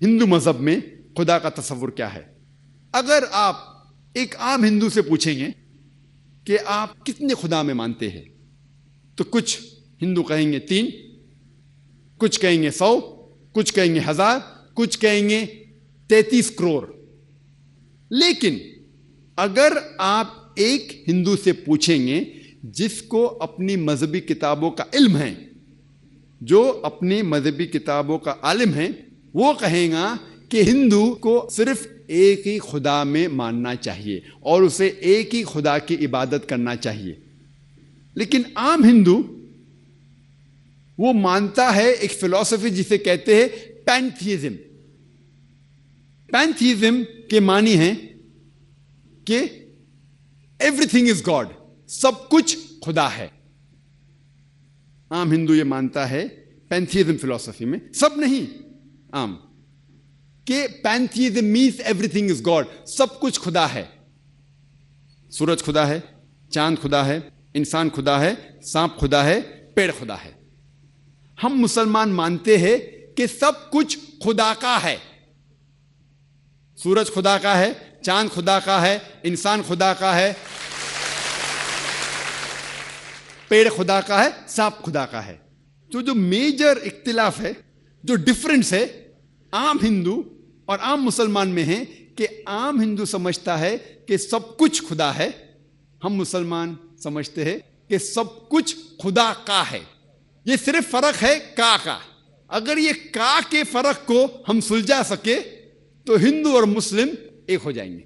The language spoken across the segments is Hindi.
हिंदू मजहब में खुदा का तस्वुर क्या है? अगर आप एक आम हिंदू से पूछेंगे कि आप कितने खुदा में मानते हैं, तो कुछ हिंदू कहेंगे 3, कुछ कहेंगे 100, कुछ कहेंगे 1000, कुछ कहेंगे 33 करोड़। लेकिन अगर आप एक हिंदू से पूछेंगे जिसको अपनी मजहबी किताबों का इल्म है, जो अपनी मजहबी किताबों का आलिम है, वो कहेगा कि हिंदू को सिर्फ एक ही खुदा में मानना चाहिए और उसे एक ही खुदा की इबादत करना चाहिए। लेकिन आम हिंदू वो मानता है एक फिलॉसफी जिसे कहते हैं पैंथीइज्म। पैंथीइज्म के मानी है कि एवरीथिंग इज गॉड, सब कुछ खुदा है। आम हिंदू ये मानता है पैंथीइज्म फिलॉसफी में, सब नहीं, आम कि पैंथीइज्म मीन्स एवरीथिंग इज गॉड, सब कुछ खुदा है। सूरज खुदा है, चांद खुदा है, इंसान खुदा है, सांप खुदा है, पेड़ खुदा है। हम मुसलमान मानते हैं कि सब कुछ खुदा का है। सूरज खुदा का है, चांद खुदा का है, इंसान खुदा का है, पेड़ खुदा का है, सांप खुदा का है। तो जो मेजर इख्तिलाफ है, जो डिफरेंस है आम हिंदू और आम मुसलमान में है कि आम हिंदू समझता है कि सब कुछ खुदा है, हम मुसलमान समझते हैं कि सब कुछ खुदा का है। ये सिर्फ फर्क है का। अगर ये का के फर्क को हम सुलझा सके तो हिंदू और मुस्लिम एक हो जाएंगे।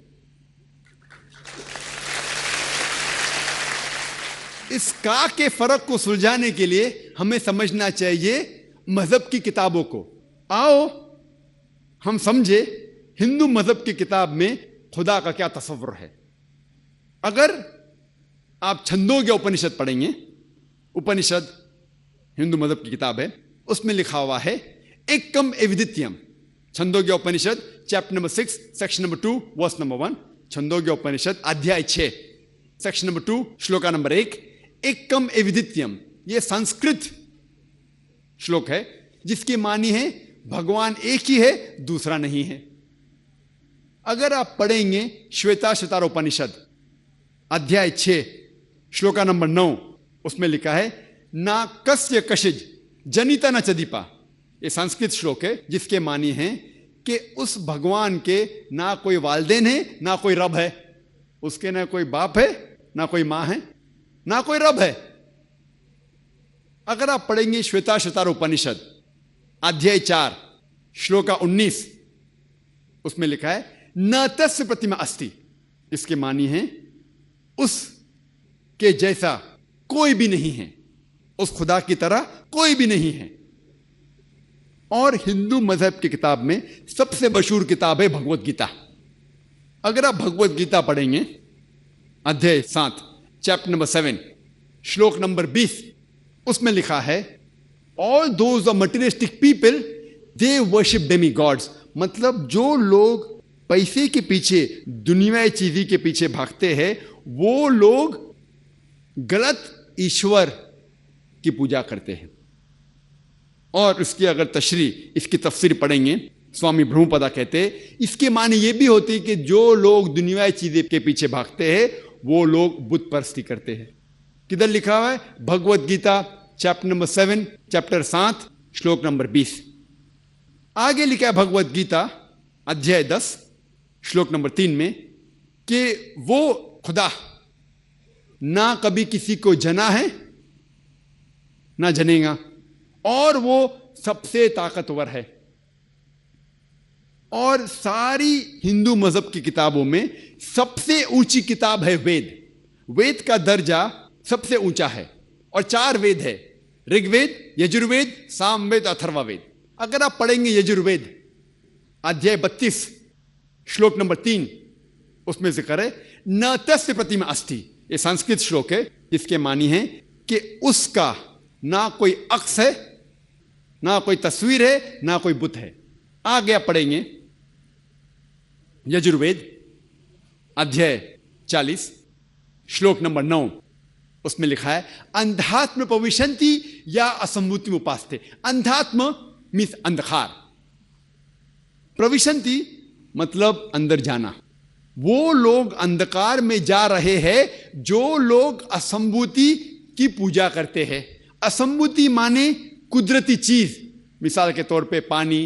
इस का के फर्क को सुलझाने के लिए हमें समझना चाहिए मजहब की किताबों को। आओ हम समझे हिंदू मजहब की किताब में खुदा का क्या तस्वुर है। अगर आप छंदोग्य उपनिषद पढ़ेंगे, उपनिषद हिंदू मजहब की किताब है, उसमें लिखा हुआ है एकम एविदित्यम। Chandogya Upanishad chapter number 6 section number 2 verse number 1। Chandogya Upanishad अध्याय 6 सेक्शन नंबर 2 श्लोका नंबर 1। एकम एविदित्यम, यह संस्कृत श्लोक है जिसकी मानी है भगवान एक ही है, दूसरा नहीं है। अगर आप पढ़ेंगे श्वेताश्वतर उपनिषद अध्याय 6 श्लोका नंबर 9, उसमें लिखा है ना कस्य कशिज जनिता न चदीपा। यह संस्कृत श्लोक है जिसके मानी है कि उस भगवान के ना कोई वालदेन है, ना कोई रब है, उसके ना कोई बाप है, ना कोई मां है, ना कोई रब है। अगर आप पढ़ेंगे श्वेताश्वतर उपनिषद अध्याय 4 श्लोका 19, उसमें लिखा है न तस्य प्रतिमा अस्ति। इसके मानी है उसके जैसा कोई भी नहीं है, उस खुदा की तरह कोई भी नहीं है। और हिंदू मजहब की किताब में सबसे मशहूर किताब है भगवत गीता। अगर आप भगवत गीता पढ़ेंगे अध्याय 7 चैप्टर नंबर 7 श्लोक नंबर 20, उसमें लिखा है all those are materialistic people they worship demi gods. मतलब जो लोग पैसे के पीछे, दुनियाई चीज़ी के पीछे भागते हैं, वो लोग गलत ईश्वर की पूजा करते हैं। और इसकी अगर इसकी तफसीर पढ़ेंगे, स्वामी ब्रह्मपदा कहते हैं इसके माने ये भी होती है कि जो लोग दुनियाई चीज़ें के पीछे भागते हैं वो लोग बुत परस्ती करते हैं। किधर लिखा हुआ है? Bhagavad Gita chapter number 7 chapter 7 श्लोक नंबर 20। आगे लिखा है भगवत गीता अध्याय 10 श्लोक नंबर 3 में कि वो खुदा ना कभी किसी को जना है ना जनेगा, और वो सबसे ताकतवर है। और सारी हिंदू मजहब की किताबों में सबसे ऊंची किताब है वेद। वेद का दर्जा सबसे ऊंचा है और 4 वेद है, ऋग्वेद, यजुर्वेद, सामवेद, अथर्ववेद। अगर आप पढ़ेंगे यजुर्वेद अध्याय 32 श्लोक नंबर 3, उसमें जिक्र है न तस्य प्रतिमा अस्ति। ये संस्कृत श्लोक है जिसके मानी है कि उसका ना कोई अक्स है, ना कोई तस्वीर है, ना कोई बुत है। आगे आप पढ़ेंगे यजुर्वेद अध्याय 40 श्लोक नंबर 9, उसमें लिखा है अंधात्म पविशंति या असंभूति उपास्ते। अंधात्म मीन्स अंधकार, प्रविशंति मतलब अंदर जाना। वो लोग अंधकार में जा रहे हैं जो लोग असंभूति की पूजा करते हैं। असंभूति माने कुदरती चीज, मिसाल के तौर पे पानी,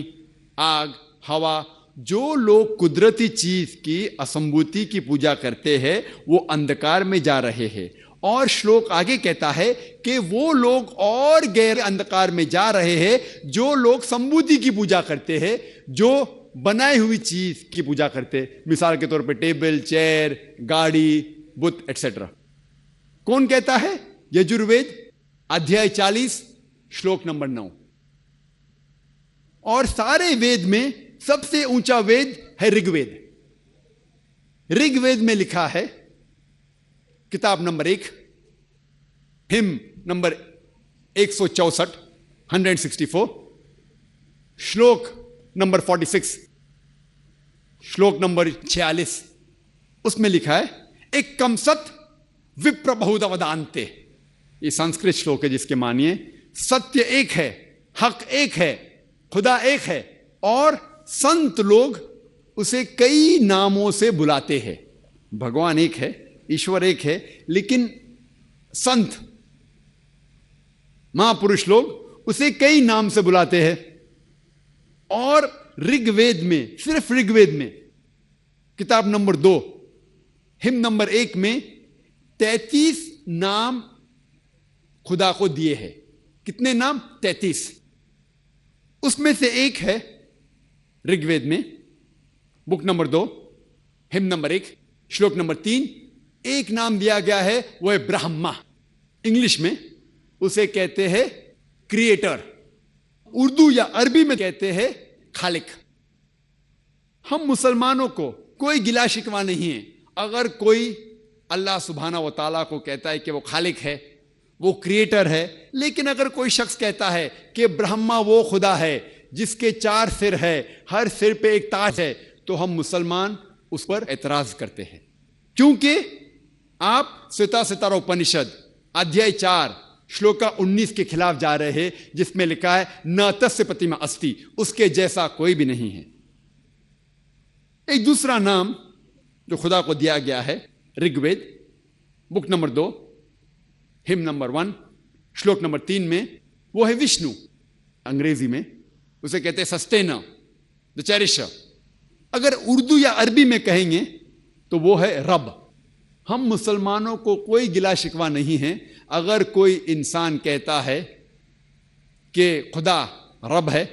आग, हवा। जो लोग कुदरती चीज की असंभूति की पूजा करते हैं वो अंधकार में जा रहे हैं। और श्लोक आगे कहता है कि वो लोग और गहरे अंधकार में जा रहे हैं जो लोग संभूति की पूजा करते हैं, जो बनाई हुई चीज की पूजा करते, मिसाल के तौर पे टेबल, चेयर, गाड़ी, बुत एक्सेट्रा। कौन कहता है? यजुर्वेद अध्याय 40 श्लोक नंबर 9। और सारे वेद में सबसे ऊंचा वेद है ऋग्वेद। ऋग्वेद में लिखा है, किताब नंबर 1, हिम नंबर 164 164, श्लोक नंबर 46, श्लोक नंबर 46, उसमें लिखा है एक कम सत विप्र बहुधवदान्ते। ये संस्कृत श्लोक है जिसके मानिए सत्य एक है, हक एक है, खुदा एक है, और संत लोग उसे कई नामों से बुलाते हैं। भगवान एक है, ईश्वर एक है, लेकिन संत महापुरुष लोग उसे कई नाम से बुलाते हैं। और ऋग्वेद में, सिर्फ ऋग्वेद में किताब नंबर 2 हिम नंबर 1 में 33 नाम खुदा को दिए हैं। कितने नाम? 33। उसमें से एक है ऋग्वेद में बुक नंबर 2 हिम नंबर 1 श्लोक नंबर 3, एक नाम दिया गया है, वह है ब्रह्मा। इंग्लिश में उसे कहते हैं क्रिएटर, उर्दू या अरबी में कहते हैं खालिक। हम मुसलमानों को कोई गिला शिकवा नहीं है अगर कोई अल्लाह सुब्हाना व तआला को कहता है कि वो खालिक है, वो क्रिएटर है। लेकिन अगर कोई शख्स कहता है कि ब्रह्मा वो खुदा है जिसके 4 सिर है, हर सिर पे एक ताज है, तो हम मुसलमान उस पर एतराज करते हैं, क्योंकि आप श्वेता सितारा उपनिषद अध्याय 4 श्लोक 19 के खिलाफ जा रहे हैं, जिसमें लिखा है न तस्य प्रतिमा अस्ति, उसके जैसा कोई भी नहीं है। एक दूसरा नाम जो खुदा को दिया गया है Rigveda book number 2 hymn number 1 श्लोक नंबर 3 में, वो है विष्णु। अंग्रेजी में उसे कहते हैं सस्टेनर, द चेरिशर। अगर उर्दू या अरबी में कहेंगे तो वो है रब। हम मुसलमानों को कोई गिला शिकवा नहीं है अगर कोई इंसान कहता है कि खुदा रब है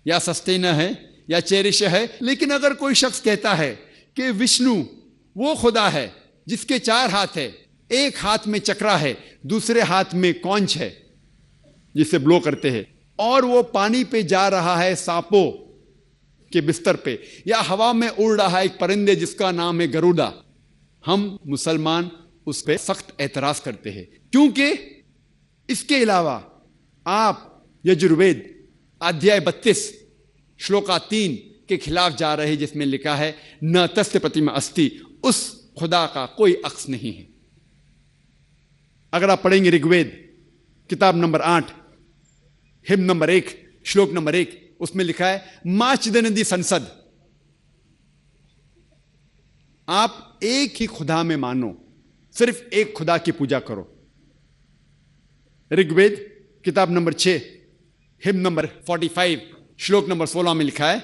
या सस्टेनर है या चेरिशर है। लेकिन अगर कोई शख्स कहता है कि विष्णु वो खुदा है जिसके 4 हाथ है, एक हाथ में चक्रा है, दूसरे हाथ में कौंच है जिसे ब्लो करते हैं, और वो पानी पे जा रहा है सांपों के बिस्तर पे, या हवा में उड़ रहा है एक परिंदे जिसका नाम है गरुड़ा, हम मुसलमान उस पर सख्त एतराज करते हैं। क्योंकि इसके अलावा आप यजुर्वेद अध्याय 32 श्लोका 3 के खिलाफ जा रहे हैं, जिसमें लिखा है न तस्य प्रतिमा अस्ति, उस खुदा का कोई अक्स नहीं है। अगर आप पढ़ेंगे ऋग्वेद किताब नंबर 8 हिम नंबर 1 श्लोक नंबर 1, उसमें लिखा है माचिदनदी संसद। आप एक ही खुदा में मानो, सिर्फ एक खुदा की पूजा करो। ऋग्वेद किताब नंबर 6 हिम नंबर 45 श्लोक नंबर 16 में लिखा है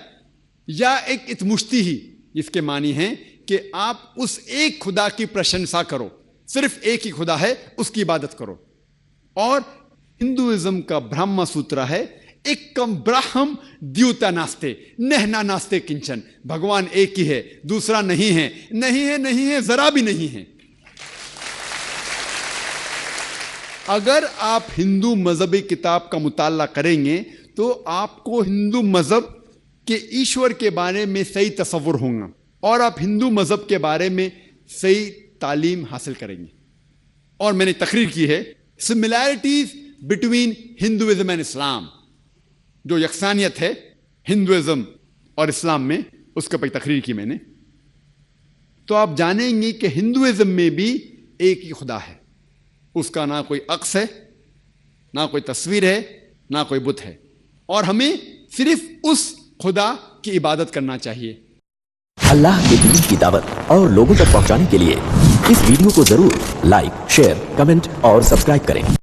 या एक इतमुश्ती ही, जिसके मानी है कि आप उस एक खुदा की प्रशंसा करो, सिर्फ एक ही खुदा है, उसकी इबादत करो। और हिंदुइज्म का ब्रह्म सूत्र है एकम ब्रह्म द्यूता नास्ते नहना नास्ते किंचन। भगवान एक ही है, दूसरा नहीं है, नहीं है, नहीं है, जरा भी नहीं है। अगर आप हिंदू मजहबी किताब का मुताला करेंगे तो आपको हिंदू मजहब के ईश्वर के बारे में सही तस्वुर होगा। और आप हिंदू मजहब के बारे में सही तालीम हासिल करेंगे। और मैंने तकरीर की है similarities between Hinduism and Islam, जो यकसानियत है हिंदुइज्म और इस्लाम में, उसके ऊपर तकरीर की मैंने। तो आप जानेंगे कि हिंदुइज्म में भी एक ही खुदा है, उसका ना कोई अक्स है, ना कोई तस्वीर है, ना कोई बुत है, और हमें सिर्फ उस खुदा की इबादत करना चाहिए। अल्लाह के दीन की दावत और लोगों तक पहुंचाने के लिए इस वीडियो को जरूर लाइक, शेयर, कमेंट और सब्सक्राइब करें।